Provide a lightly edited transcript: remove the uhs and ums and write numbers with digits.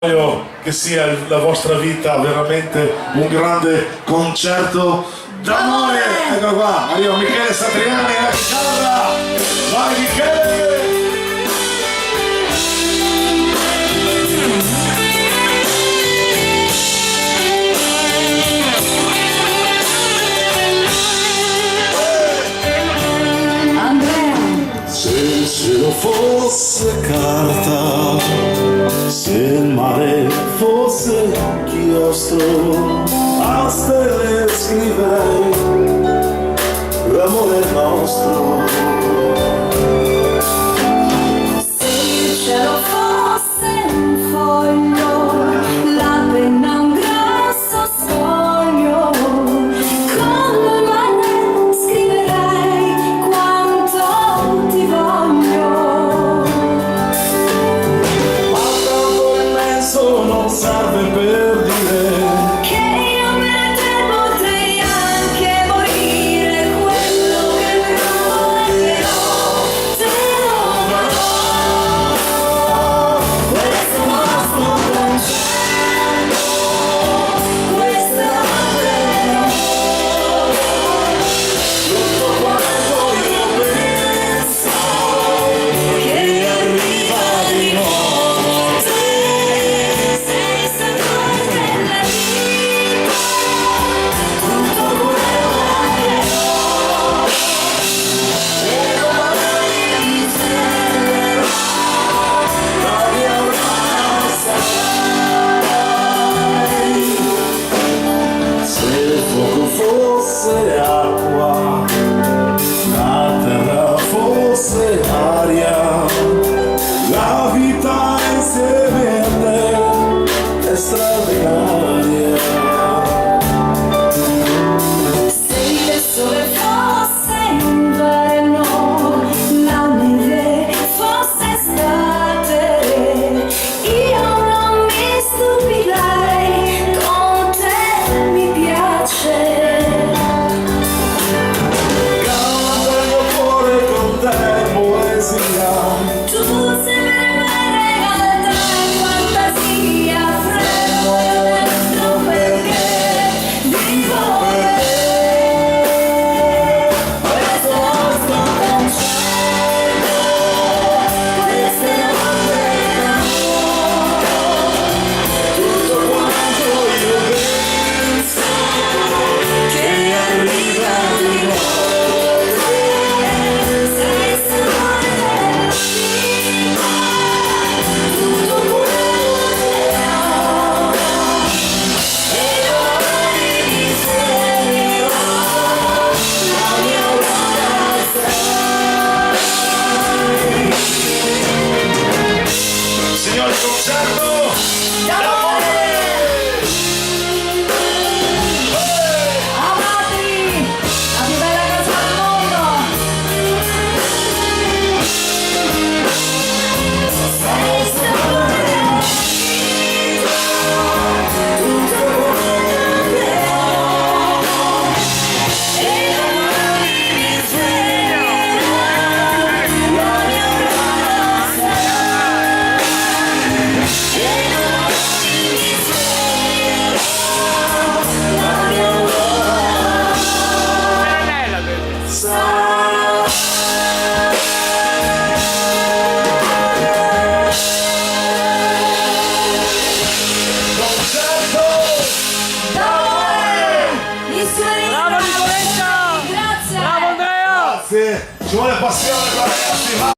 Che sia la vostra vita veramente un grande concerto d'amore. Ecco qua, arriva Michele Satriani alla chitarra. Vai Michele! Se il cielo fosse carta, se il mare fosse chiostro, a stelle scriverei l'amore nostro. Se il cielo fosse un foglio, la penna un grosso scoglio, con la mano scriverei quanto ti voglio. Ma tanto immenso non serve per dire Che io per te potrei anche morire, quello che voglierò te lo darò. Questo nostro concerto, questa notte, tutto quanto io penso che arriva di nuovo te, sei stato nella vita, tutto quello che ho, e domani mi sveglierò, la mia aurora sarai. se il fuoco fosse acqua, la terra fosse aria, la vita insieme a te è straordinaria. Se il sole fosse inverno, la neve fosse estate, io non mi stupirei, con te mi piace. Canta il mio cuore con te poesia. Tu sei realtà e fantasia, fremmo io dentro perché vivo per te. Questo è il nostro concerto, questa è la notte d'amore, tutto quanto io penso che arriva di nuovo te, sei stato nella vita, tutto quello che ho, e domani mi sveglierò, la mia aurora sarai. Signori, concerto D'amore! Amati, la più bella casa del mondo! Sei stato nella vita, tutto quello che ho, e domani mi sveglierò, la mia aurora sarai. E domani mi sveglierò, la mia aurora sarai. concerto. D'amore, i suoi Bravo Nicoletta! grazie. Bravo Andrea! Grazie, ci vuole passione qua ragazzi.